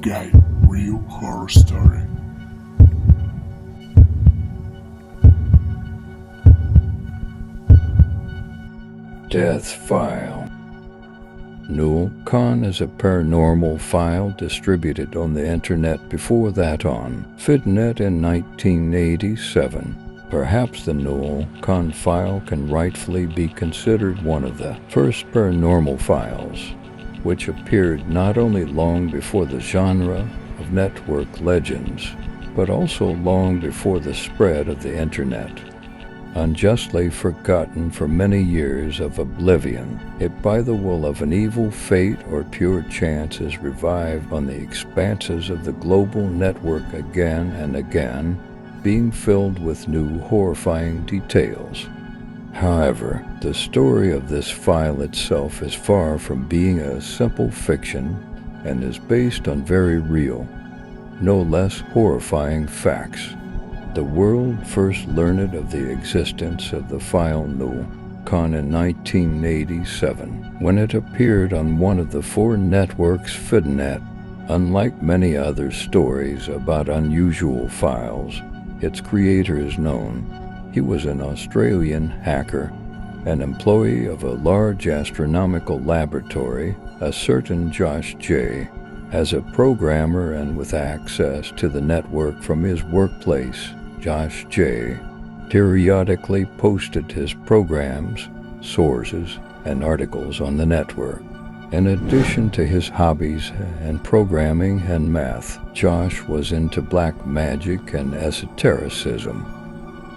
Investigate real horror story. Death File. Null.CON is a paranormal file distributed on the internet, before that on FIDNet in 1987. Perhaps the Null.CON file can rightfully be considered one of the first paranormal files, which appeared not only long before the genre of network legends, but also long before the spread of the internet. Unjustly forgotten for many years of oblivion, it by the will of an evil fate or pure chance is revived on the expanses of the global network again and again, being filled with new horrifying details. However, the story of this file itself is far from being a simple fiction and is based on very real, no less horrifying facts. The world first learned of the existence of the file Null.CON in 1987, when it appeared on one of the four networks FIDNet. Unlike many other stories about unusual files, its creator is known. He was an Australian hacker, an employee of a large astronomical laboratory, a certain Josh J. As a programmer and with access to the network from his workplace, Josh J. periodically posted his programs, sources, and articles on the network. In addition to his hobbies and programming and math, Josh was into black magic and esotericism.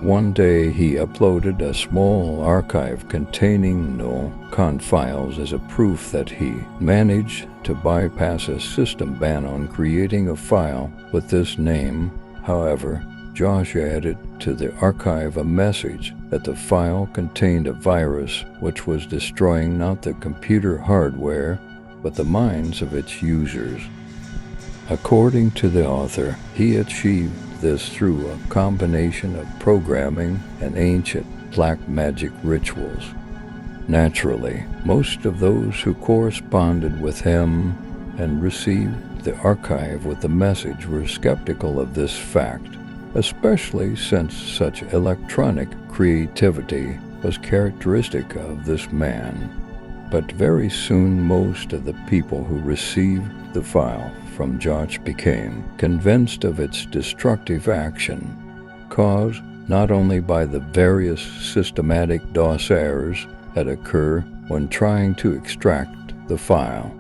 One day he uploaded a small archive containing Null.CON files as a proof that he managed to bypass a system ban on creating a file with this name. However, Josh added to the archive a message that the file contained a virus which was destroying not the computer hardware, but the minds of its users. According to the author, he achieved this through a combination of programming and ancient black magic rituals. Naturally, most of those who corresponded with him and received the archive with the message were skeptical of this fact, especially since such electronic creativity was characteristic of this man. But very soon most of the people who received the file from Josh became convinced of its destructive action, caused not only by the various systematic DOS errors that occur when trying to extract the file,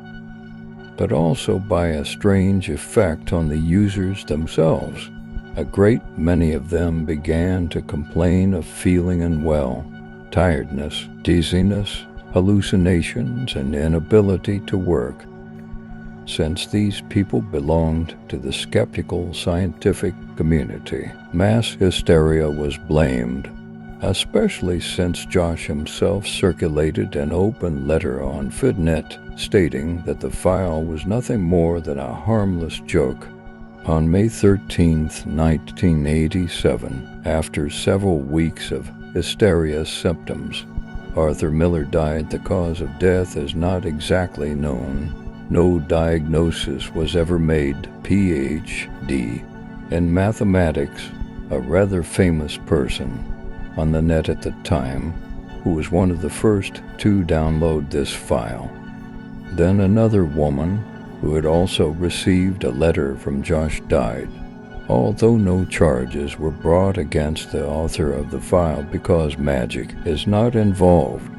but also by a strange effect on the users themselves. A great many of them began to complain of feeling unwell, tiredness, dizziness, hallucinations, and inability to work. Since these people belonged to the skeptical scientific community, mass hysteria was blamed, especially since Josh himself circulated an open letter on FIDNet stating that the file was nothing more than a harmless joke. On May 13, 1987, after several weeks of hysteria symptoms, Arthur Miller died. The cause of death is not exactly known. No diagnosis was ever made. Ph.D. in mathematics, a rather famous person on the net at the time, who was one of the first to download this file. Then another woman who had also received a letter from Josh died, although no charges were brought against the author of the file because magic is not involved,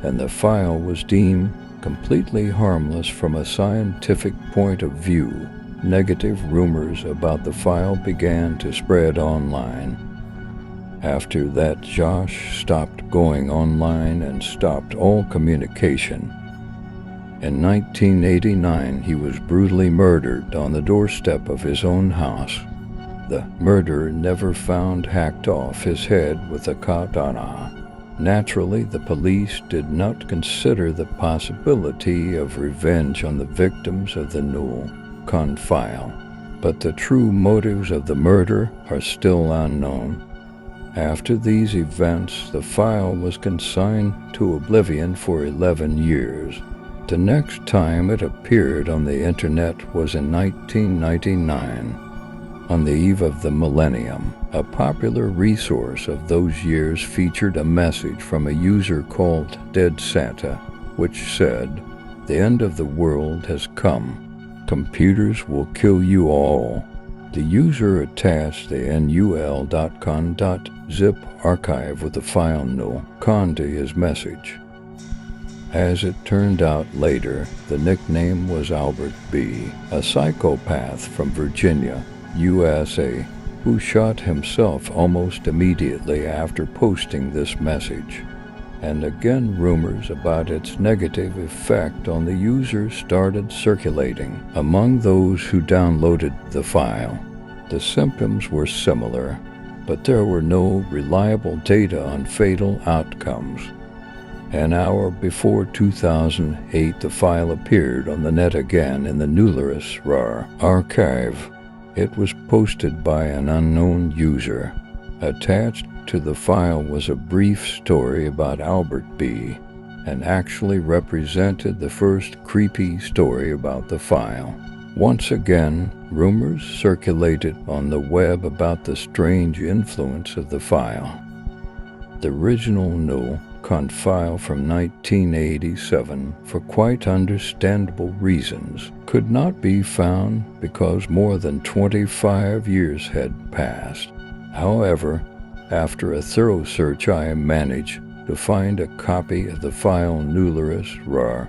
and the file was deemed completely harmless from a scientific point of view. Negative rumors about the file began to spread online. After that, Josh stopped going online and stopped all communication. In 1989, he was brutally murdered on the doorstep of his own house. The murderer never found hacked off his head with a katana. Naturally, the police did not consider the possibility of revenge on the victims of the Null.CON file, but the true motives of the murder are still unknown. After these events, the file was consigned to oblivion for 11 years. The next time it appeared on the internet was in 1999. On the eve of the millennium, a popular resource of those years featured a message from a user called Dead Santa, which said, "The end of the world has come. Computers will kill you all." The user attached the nul.con .zip archive with the file null.con to his message. As it turned out later, the nickname was Albert B., a psychopath from Virginia, USA, who shot himself almost immediately after posting this message. And again, rumors about its negative effect on the user started circulating among those who downloaded the file. The symptoms were similar, but there were no reliable data on fatal outcomes. An hour before 2008, the file appeared on the net again in the numerous RAR archive. It was posted by an unknown user. Attached to the file was a brief story about Albert B., and actually represented the first creepy story about the file. Once again, rumors circulated on the web about the strange influence of the file. The original null.con file from 1987, for quite understandable reasons, could not be found because more than 25 years had passed. However, after a thorough search, I managed to find a copy of the file numerous RAR.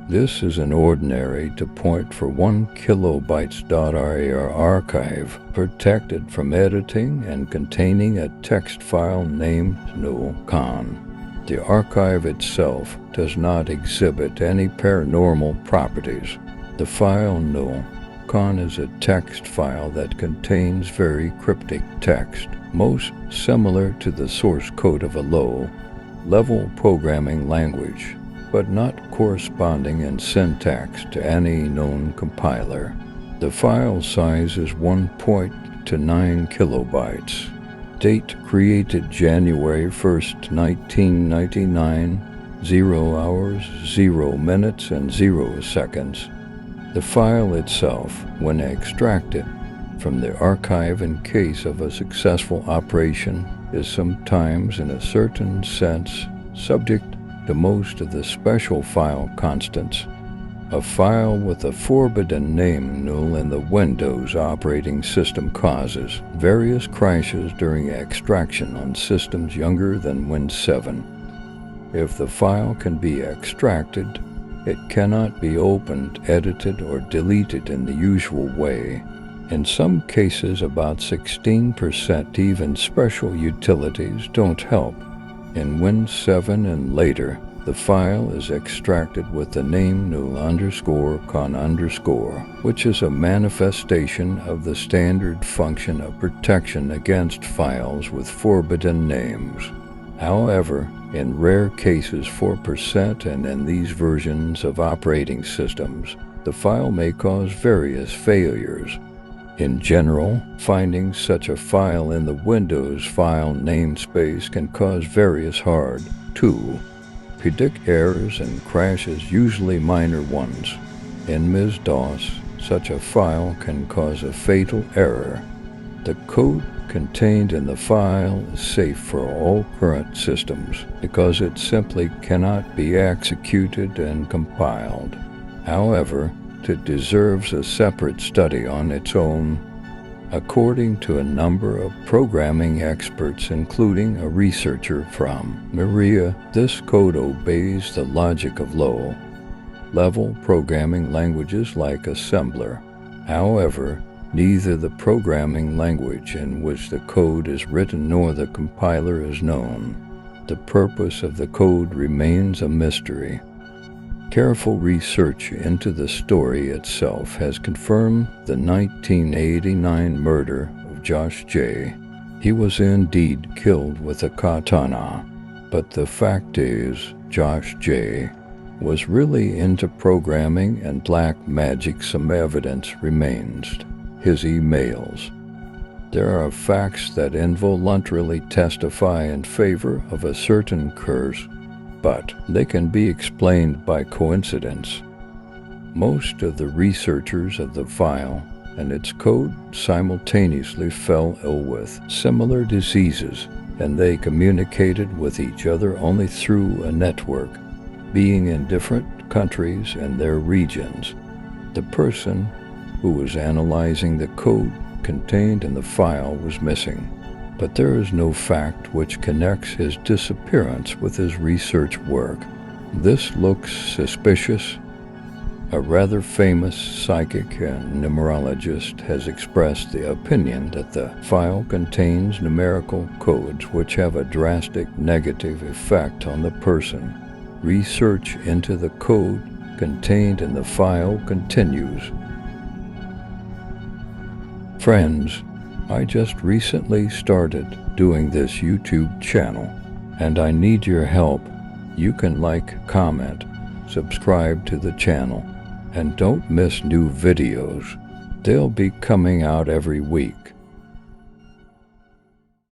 This is an ordinary to point for 1 kilobytes.rar archive, protected from editing and containing a text file named null.con. The archive itself does not exhibit any paranormal properties. The file null.con is a text file that contains very cryptic text, most similar to the source code of a low-level programming language, but not corresponding in syntax to any known compiler. The file size is 1.9 kilobytes. Date created January 1st, 1999, 0 hours, 0 minutes, and 0 seconds. The file itself, when extracted from the archive in case of a successful operation, is sometimes, in a certain sense, subject to most of the special file constants. A file with a forbidden name null in the Windows operating system causes various crashes during extraction on systems younger than Win 7. If the file can be extracted, it cannot be opened, edited, or deleted in the usual way. In some cases, about 16% even special utilities don't help. In Win 7 and later, the file is extracted with the name null_con_, which is a manifestation of the standard function of protection against files with forbidden names. However, in rare cases 4% and in these versions of operating systems, the file may cause various failures. In general, finding such a file in the Windows file namespace can cause various hard to predict errors and crashes, usually minor ones. In MS-DOS, such a file can cause a fatal error. The code contained in the file is safe for all current systems because it simply cannot be executed and compiled. However, it deserves a separate study on its own. According to a number of programming experts, including a researcher from Maria, this code obeys the logic of low-level programming languages like assembler. However, neither the programming language in which the code is written nor the compiler is known. The purpose of the code remains a mystery. Careful research into the story itself has confirmed the 1989 murder of Josh J. He was indeed killed with a katana, but the fact is, Josh J. was really into programming and black magic. Some evidence remains: his emails. There are facts that involuntarily testify in favor of a certain curse but they can be explained by coincidence. Most of the researchers of the file and its code simultaneously fell ill with similar diseases, and they communicated with each other only through a network, being in different countries and their regions. The person who was analyzing the code contained in the file was missing, but there is no fact which connects his disappearance with his research work. This looks suspicious. A rather famous psychic and numerologist has expressed the opinion that the file contains numerical codes which have a drastic negative effect on the person. Research into the code contained in the file continues. Friends, I just recently started doing this YouTube channel, and I need your help. You can like, comment, subscribe to the channel, and don't miss new videos. They'll be coming out every week.